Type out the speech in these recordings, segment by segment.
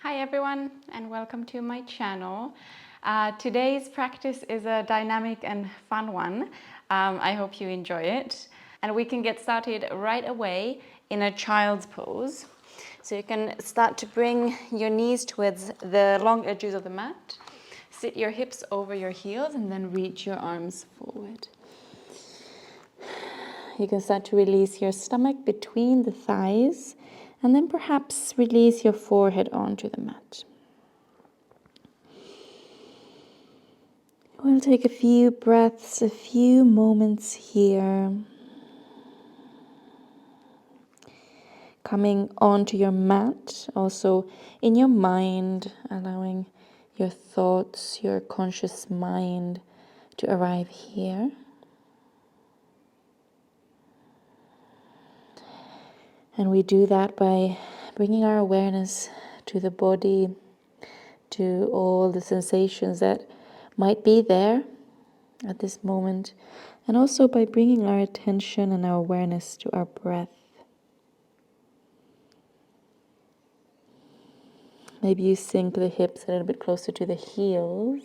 Hi everyone and welcome to my channel. Today's practice is a dynamic and fun one. I hope you enjoy it. And we can get started right away in a child's pose. So you can start to bring your knees towards the long edges of the mat. Sit your hips over your heels and then reach your arms forward. You can start to release your stomach between the thighs and then perhaps release your forehead onto the mat. We'll take a few breaths, a few moments here. Coming onto your mat, also in your mind, allowing your thoughts, your conscious mind to arrive here. And we do that by bringing our awareness to the body, to all the sensations that might be there at this moment, and also by bringing our attention and our awareness to our breath. Maybe you sink the hips a little bit closer to the heels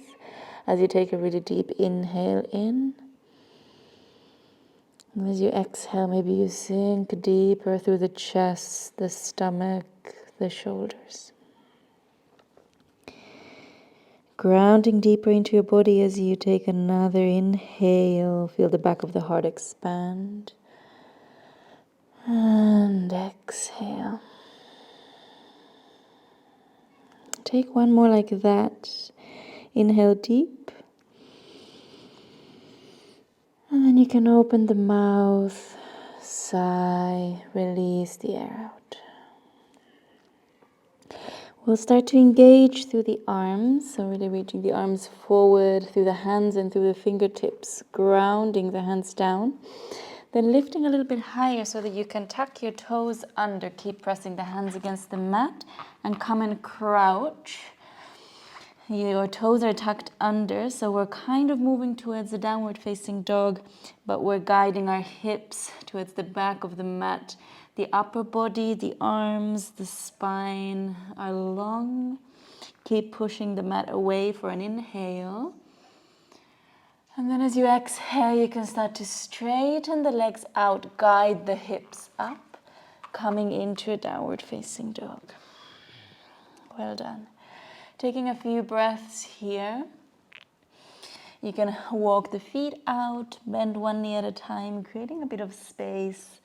as you take a really deep inhale in. And as you exhale, maybe you sink deeper through the chest, the stomach, the shoulders. Grounding deeper into your body as you take another inhale. Feel the back of the heart expand. And exhale. Take one more like that. Inhale deep. And then you can open the mouth, sigh, release the air out. We'll start to engage through the arms, so really reaching the arms forward through the hands and through the fingertips, grounding the hands down. Then lifting a little bit higher so that you can tuck your toes under. Keep pressing the hands against the mat and come and crouch. Your toes are tucked under, so we're kind of moving towards the downward facing dog, but we're guiding our hips towards the back of the mat. The upper body, the arms, the spine are long. Keep pushing the mat away for an inhale. And then as you exhale, you can start to straighten the legs out, guide the hips up, coming into a downward facing dog. Well done. Taking a few breaths here. You can walk the feet out, bend one knee at a time, creating a bit of space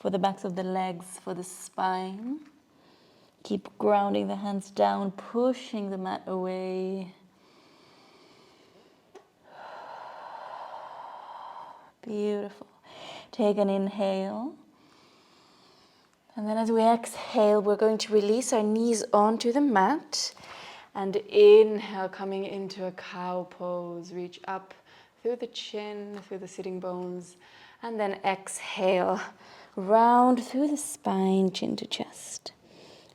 for the backs of the legs, for the spine. Keep grounding the hands down, pushing the mat away. Beautiful. Take an inhale. And then as we exhale, we're going to release our knees onto the mat. And inhale, coming into a cow pose. Reach up through the chin, through the sitting bones. And then exhale, round through the spine, chin to chest.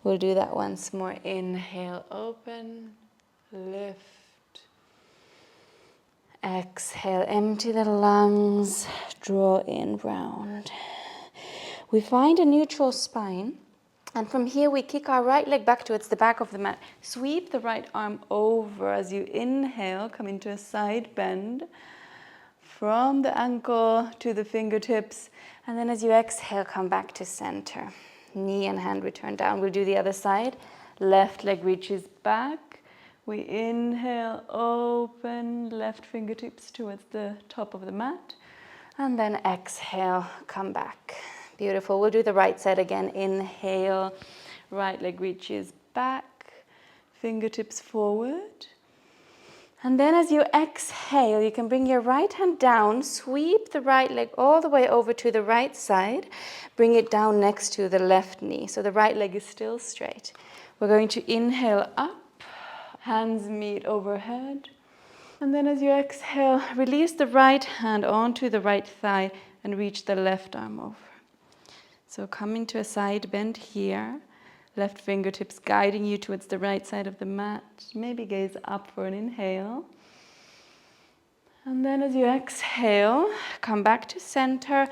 We'll do that once more. Inhale, open, lift. Exhale, empty the lungs, draw in, round. We find a neutral spine. And from here, we kick our right leg back towards the back of the mat. Sweep the right arm over as you inhale, come into a side bend. From the ankle to the fingertips. And then as you exhale, come back to center. Knee and hand return down. We'll do the other side. Left leg reaches back. We inhale, open, left fingertips towards the top of the mat. And then exhale, come back. Beautiful. We'll do the right side again. Inhale, right leg reaches back, fingertips forward. And then as you exhale, you can bring your right hand down, sweep the right leg all the way over to the right side, bring it down next to the left knee. So the right leg is still straight. We're going to inhale up, hands meet overhead. And then as you exhale, release the right hand onto the right thigh and reach the left arm over. So coming to a side bend here, left fingertips guiding you towards the right side of the mat. Maybe gaze up for an inhale. And then as you exhale, come back to center.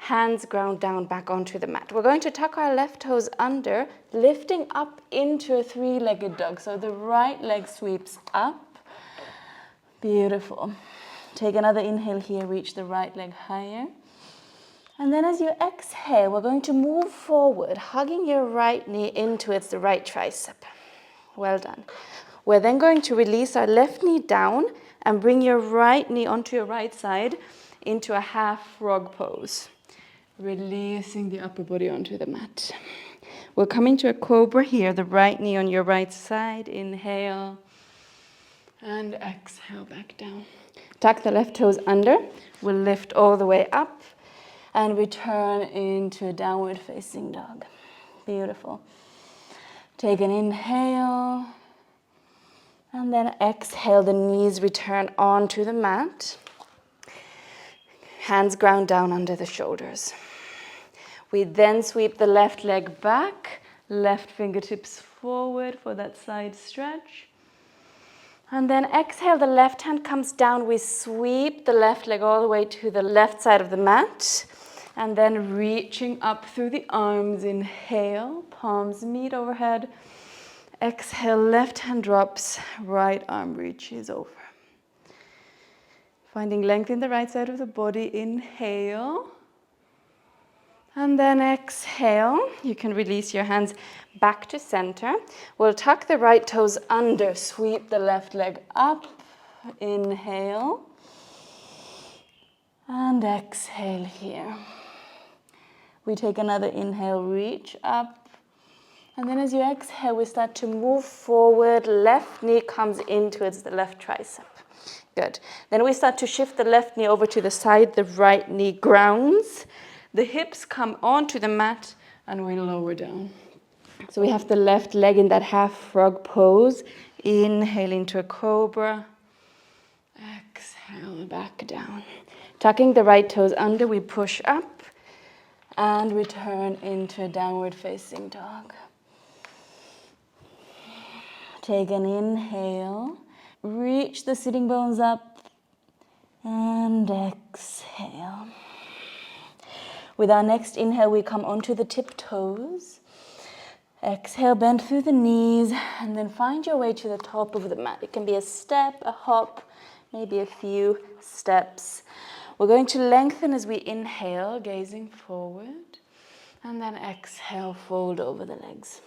Hands ground down back onto the mat. We're going to tuck our left toes under, lifting up into a three-legged dog. So the right leg sweeps up. Beautiful. Take another inhale here, reach the right leg higher. And then as you exhale, we're going to move forward, hugging your right knee into the right tricep. Well done. We're then going to release our left knee down and bring your right knee onto your right side into a half frog pose. Releasing the upper body onto the mat. We're coming to a cobra here, the right knee on your right side. Inhale and exhale back down. Tuck the left toes under. We'll lift all the way up and return into a downward facing dog. Beautiful. Take an inhale and then exhale. The knees return onto the mat. Hands ground down under the shoulders. We then sweep the left leg back, left fingertips forward for that side stretch. And then exhale, the left hand comes down. We sweep the left leg all the way to the left side of the mat. And then reaching up through the arms. Inhale, palms meet overhead. Exhale, left hand drops, right arm reaches over. Finding length in the right side of the body. Inhale. And then exhale. You can release your hands back to center. We'll tuck the right toes under, sweep the left leg up. Inhale. And exhale here. We take another inhale, reach up. And then as you exhale, we start to move forward. Left knee comes in towards the left tricep. Good. Then we start to shift the left knee over to the side. The right knee grounds. The hips come onto the mat and we lower down. So we have the left leg in that half frog pose. Inhale into a cobra. Exhale back down. Tucking the right toes under, we push up and return into a downward facing dog. Take an inhale. Reach the sitting bones up and exhale. With our next inhale, we come onto the tiptoes. Exhale, bend through the knees, and then find your way to the top of the mat. It can be a step, a hop, maybe a few steps. We're going to lengthen as we inhale, gazing forward, and then exhale, fold over the legs.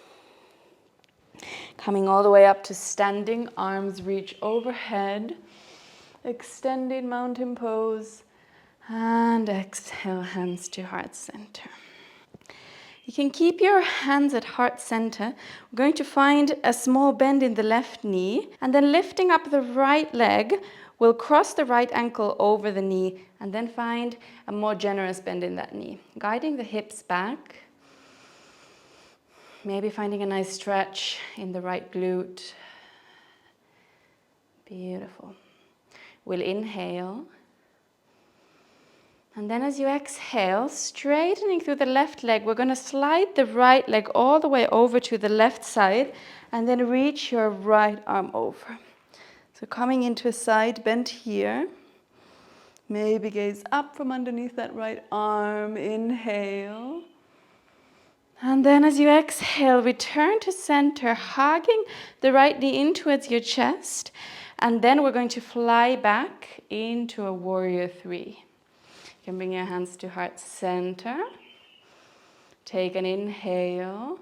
Coming all the way up to standing, arms reach overhead, extended mountain pose. And exhale, hands to heart center. You can keep your hands at heart center. We're going to find a small bend in the left knee, and then lifting up the right leg, we'll cross the right ankle over the knee, and then find a more generous bend in that knee. Guiding the hips back. Maybe finding a nice stretch in the right glute. Beautiful. We'll inhale. And then as you exhale, straightening through the left leg, we're going to slide the right leg all the way over to the left side and then reach your right arm over. So coming into a side bend here. Maybe gaze up from underneath that right arm. Inhale. And then as you exhale, return to center, hugging the right knee in towards your chest. And then we're going to fly back into a warrior three. You can bring your hands to heart center. Take an inhale.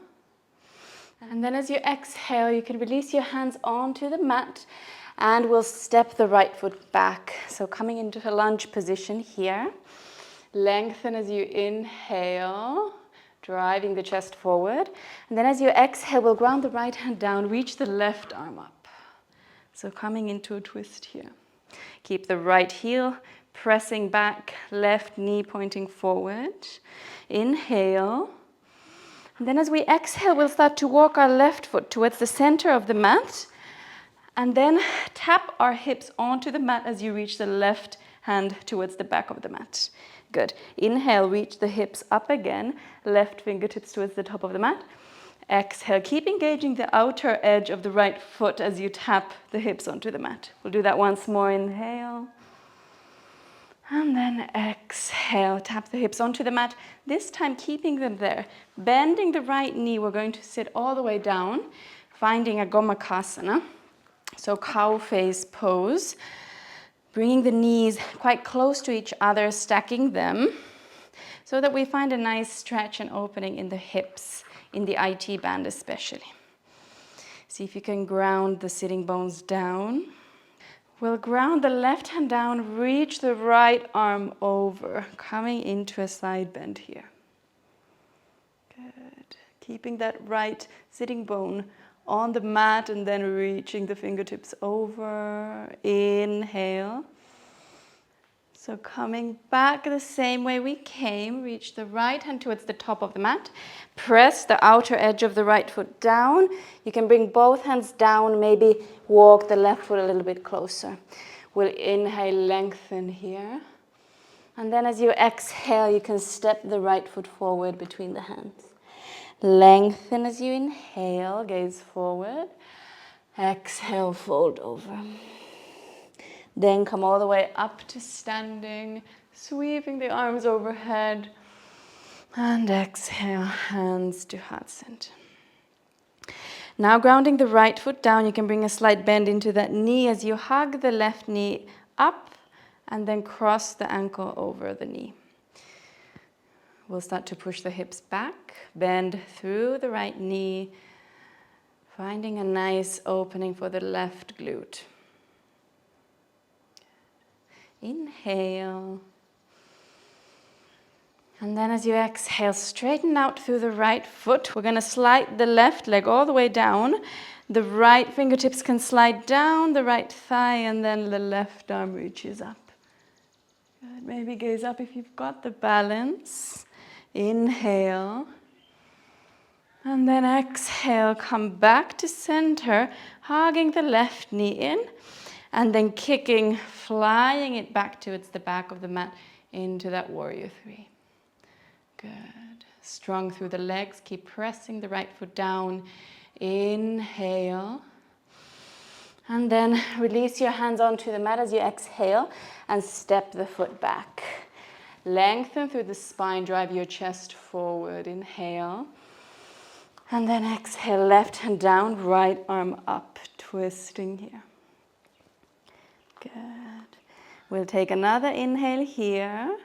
And then as you exhale, you can release your hands onto the mat and we'll step the right foot back. So coming into a lunge position here. Lengthen as you inhale, driving the chest forward. And then as you exhale, we'll ground the right hand down, reach the left arm up. So coming into a twist here. Keep the right heel pressing back, left knee pointing forward. Inhale. And then as we exhale, we'll start to walk our left foot towards the center of the mat. And then tap our hips onto the mat as you reach the left hand towards the back of the mat. Good. Inhale, reach the hips up again. Left fingertips towards the top of the mat. Exhale, keep engaging the outer edge of the right foot as you tap the hips onto the mat. We'll do that once more. Inhale. And then exhale, tap the hips onto the mat. This time keeping them there. Bending the right knee, we're going to sit all the way down, finding a gomakasana. So cow face pose. Bringing the knees quite close to each other, stacking them, so that we find a nice stretch and opening in the hips, in the IT band especially. See if you can ground the sitting bones down. We'll ground the left hand down, reach the right arm over, coming into a side bend here. Good. Keeping that right sitting bone on the mat and then reaching the fingertips over. Inhale. So coming back the same way we came, reach the right hand towards the top of the mat. Press the outer edge of the right foot down. You can bring both hands down, maybe walk the left foot a little bit closer. We'll inhale, lengthen here. And then as you exhale, you can step the right foot forward between the hands. Lengthen as you inhale, gaze forward. Exhale, fold over. Then come all the way up to standing, sweeping the arms overhead. And exhale, hands to heart center. Now grounding the right foot down, you can bring a slight bend into that knee as you hug the left knee up and then cross the ankle over the knee. We'll start to push the hips back, bend through the right knee, finding a nice opening for the left glute. Inhale. And then as you exhale, straighten out through the right foot. We're going to slide the left leg all the way down. The right fingertips can slide down the right thigh, and then the left arm reaches up. Good. Maybe gaze up if you've got the balance. Inhale. And then exhale, come back to center, hugging the left knee in. And then kicking, flying it back towards the back of the mat into that warrior three. Good. Strong through the legs. Keep pressing the right foot down. Inhale. And then release your hands onto the mat as you exhale and step the foot back. Lengthen through the spine. Drive your chest forward. Inhale. And then exhale. Left hand down, right arm up. Twisting here. Good. We'll take another inhale here.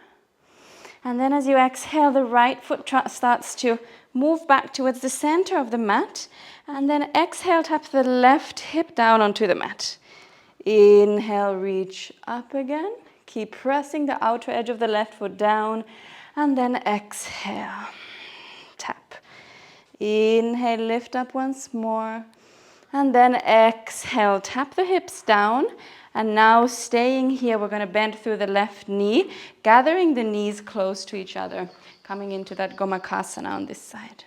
And then as you exhale, the right foot starts to move back towards the center of the mat. And then exhale, tap the left hip down onto the mat. Inhale, reach up again. Keep pressing the outer edge of the left foot down. And then exhale, tap. Inhale, lift up once more. And then exhale, tap the hips down. And now staying here, we're going to bend through the left knee, gathering the knees close to each other, coming into that gomakasana on this side.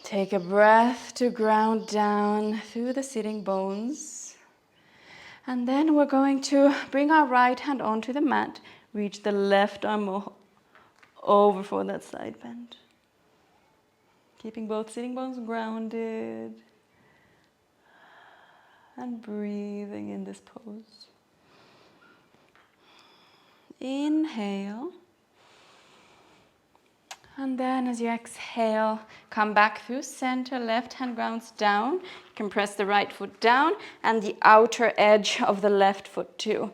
Take a breath to ground down through the sitting bones. And then we're going to bring our right hand onto the mat, reach the left arm over for that side bend. Keeping both sitting bones grounded. And breathing in this pose. Inhale. And then as you exhale, come back through center, left hand grounds down. You can press the right foot down and the outer edge of the left foot too.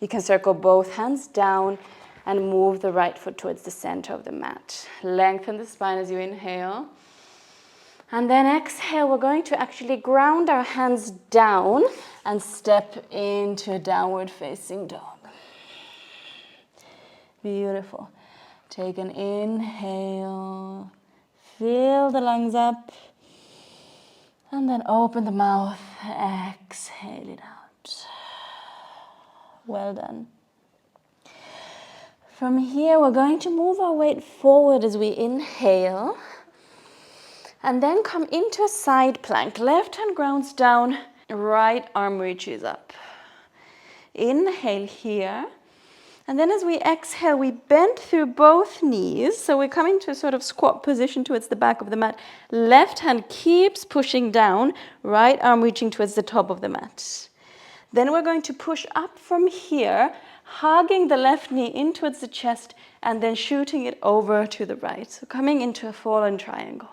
You can circle both hands down and move the right foot towards the center of the mat. Lengthen the spine as you inhale. And then exhale, we're going to actually ground our hands down and step into downward facing dog. Beautiful. Take an inhale, fill the lungs up, and then open the mouth, exhale it out. Well done. From here, we're going to move our weight forward as we inhale. And then come into a side plank. Left hand grounds down, right arm reaches up. Inhale here. And then as we exhale, we bend through both knees. So we come into a sort of squat position towards the back of the mat. Left hand keeps pushing down, right arm reaching towards the top of the mat. Then we're going to push up from here, hugging the left knee in towards the chest and then shooting it over to the right. So coming into a fallen triangle.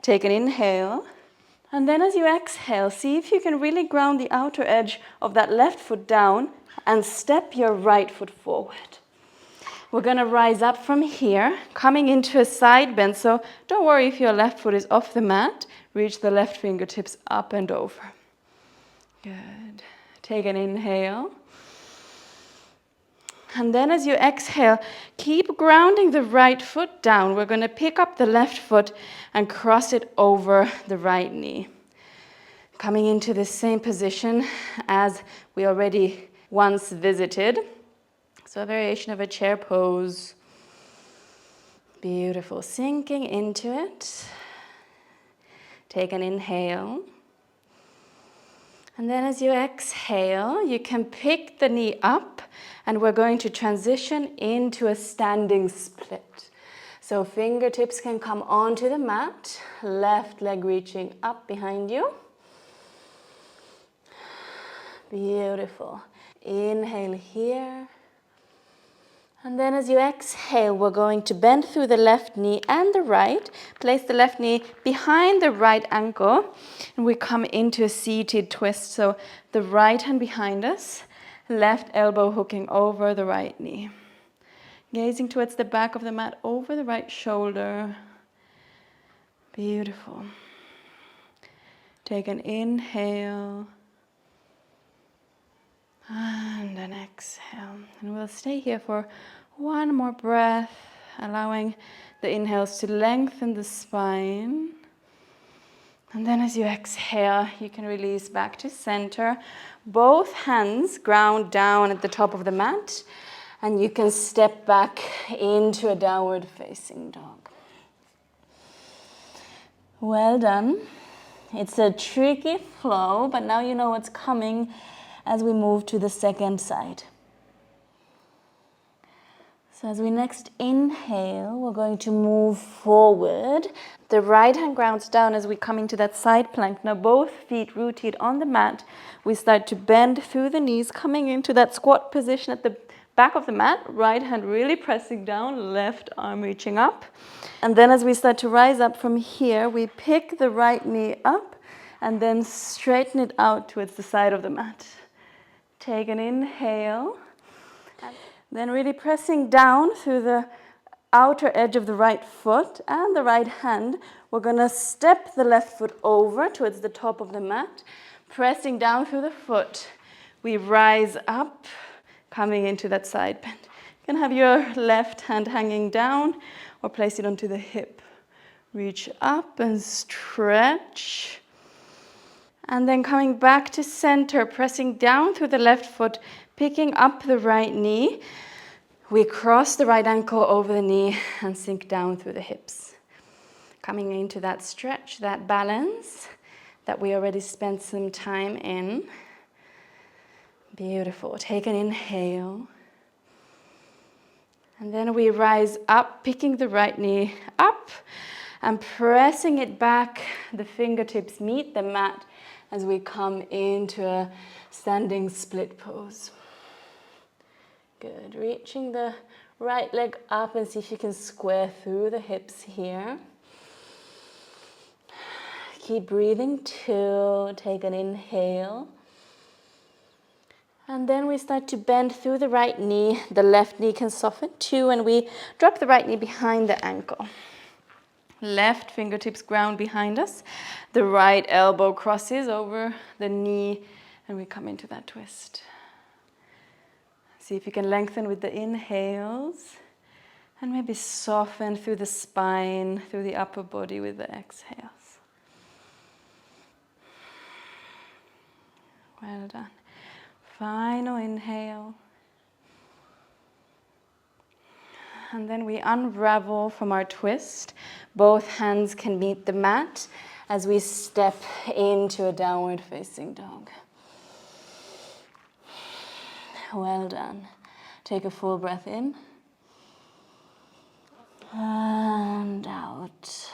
Take an inhale. And then as you exhale, see if you can really ground the outer edge of that left foot down and step your right foot forward. We're going to rise up from here, coming into a side bend. So don't worry if your left foot is off the mat. Reach the left fingertips up and over. Good. Take an inhale. And then as you exhale, keep grounding the right foot down. We're going to pick up the left foot and cross it over the right knee. Coming into the same position as we already once visited. So a variation of a chair pose. Beautiful. Sinking into it. Take an inhale. And then as you exhale, you can pick the knee up and we're going to transition into a standing split. So fingertips can come onto the mat, left leg reaching up behind you. Beautiful. Inhale here. And then as you exhale, we're going to bend through the left knee and the right. Place the left knee behind the right ankle. And we come into a seated twist. So the right hand behind us, left elbow hooking over the right knee. Gazing towards the back of the mat, over the right shoulder. Beautiful. Take an inhale. And an exhale. And we'll stay here for one more breath, allowing the inhales to lengthen the spine. And then as you exhale, you can release back to center. Both hands ground down at the top of the mat. And you can step back into a downward facing dog. Well done. It's a tricky flow, but now you know what's coming as we move to the second side. So as we next inhale, we're going to move forward. The right hand grounds down as we come into that side plank. Now both feet rooted on the mat. We start to bend through the knees, coming into that squat position at the back of the mat. Right hand really pressing down, left arm reaching up. And then as we start to rise up from here, we pick the right knee up and then straighten it out towards the side of the mat. Take an inhale, then really pressing down through the outer edge of the right foot and the right hand. We're going to step the left foot over towards the top of the mat, pressing down through the foot. We rise up, coming into that side bend. You can have your left hand hanging down or place it onto the hip. Reach up and stretch. And then coming back to center, pressing down through the left foot, picking up the right knee. We cross the right ankle over the knee and sink down through the hips. Coming into that stretch, that balance that we already spent some time in. Beautiful. Take an inhale. And then we rise up, picking the right knee up and pressing it back. The fingertips meet the mat as we come into a standing split pose. Good. Reaching the right leg up and see if you can square through the hips here. Keep breathing too. Take an inhale. And then we start to bend through the right knee. The left knee can soften too, and we drop the right knee behind the ankle. Left fingertips ground behind us. The right elbow crosses over the knee and we come into that twist. See if you can lengthen with the inhales and maybe soften through the spine, through the upper body with the exhales. Well done. Final inhale. And then we unravel from our twist. Both hands can meet the mat as we step into a downward facing dog. Well done. Take a full breath in. And out.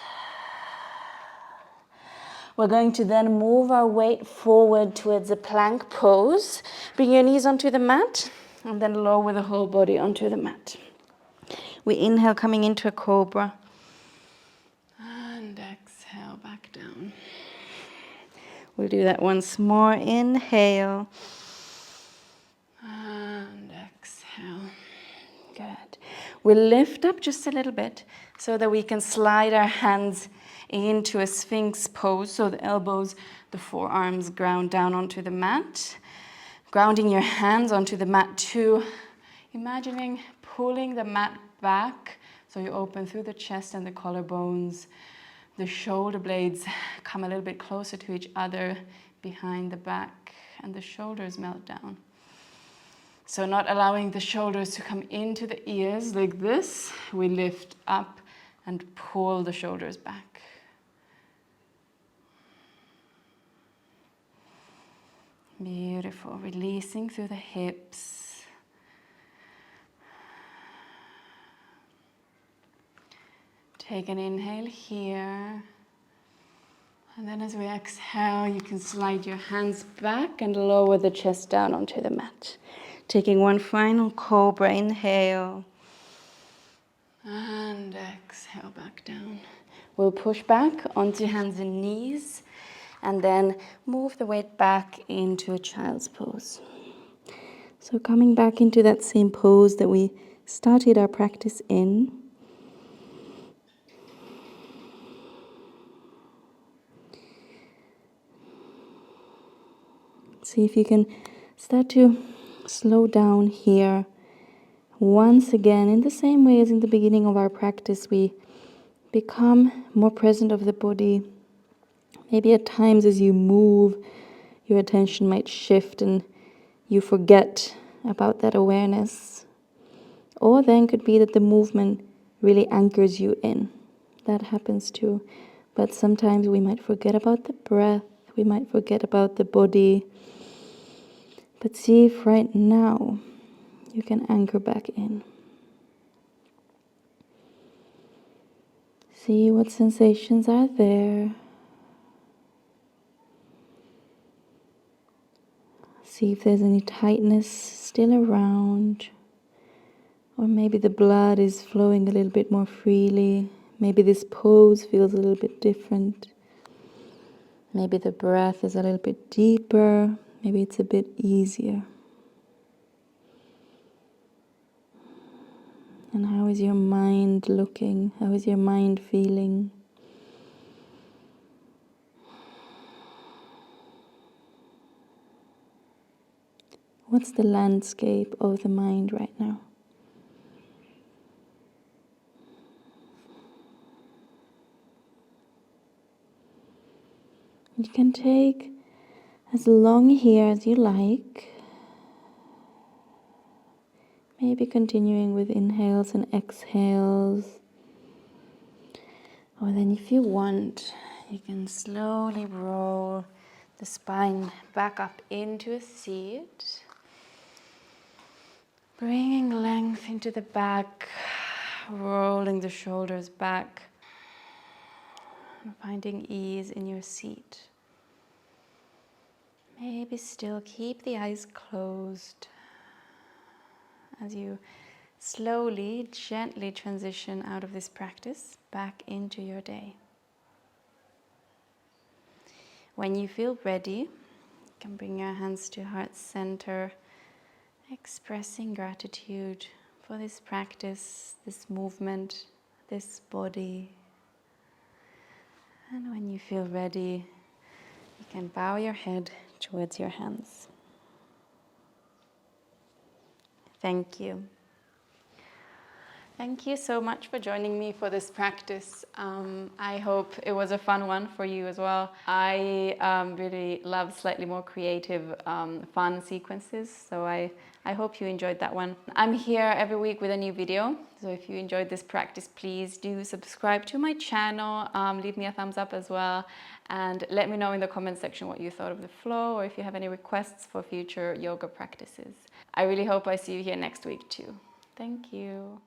We're going to then move our weight forward towards a plank pose. Bring your knees onto the mat and then lower the whole body onto the mat. We inhale, coming into a cobra. And exhale back down. We'll do that once more. Inhale. And exhale. Good. We'll lift up just a little bit so that we can slide our hands into a sphinx pose. So the elbows, the forearms ground down onto the mat. Grounding your hands onto the mat too. Imagining pulling the mat back so you open through the chest and the collarbones. The shoulder blades come a little bit closer to each other behind the back, and the shoulders melt down. So not allowing the shoulders to come into the ears like this, we lift up and pull the shoulders back. Beautiful. Releasing through the hips. Take an inhale here. And then as we exhale, you can slide your hands back and lower the chest down onto the mat. Taking one final cobra, inhale. And exhale back down. We'll push back onto hands and knees. And then move the weight back into a child's pose. So coming back into that same pose that we started our practice in. See if you can start to slow down here. Once again, in the same way as in the beginning of our practice, we become more present of the body. Maybe at times as you move, your attention might shift and you forget about that awareness. Or then could be that the movement really anchors you in. That happens too. But sometimes we might forget about the breath, we might forget about the body. But see if right now you can anchor back in. See what sensations are there. See if there's any tightness still around. Or maybe the blood is flowing a little bit more freely. Maybe this pose feels a little bit different. Maybe the breath is a little bit deeper. Maybe it's a bit easier. And how is your mind looking? How is your mind feeling? What's the landscape of the mind right now? You can take as long here as you like. Maybe continuing with inhales and exhales. Or then if you want, you can slowly roll the spine back up into a seat. Bringing length into the back, rolling the shoulders back. And finding ease in your seat. Maybe still keep the eyes closed as you slowly, gently transition out of this practice back into your day. When you feel ready, you can bring your hands to heart center, expressing gratitude for this practice, this movement, this body. And when you feel ready, you can bow your head towards your hands. Thank you. Thank you so much for joining me for this practice. I hope it was a fun one for you as well. I really love slightly more creative, fun sequences, so I hope you enjoyed that one. I'm here every week with a new video, so if you enjoyed this practice, please do subscribe to my channel, leave me a thumbs up as well, and let me know in the comment section what you thought of the flow, or if you have any requests for future yoga practices. I really hope I see you here next week too. Thank you.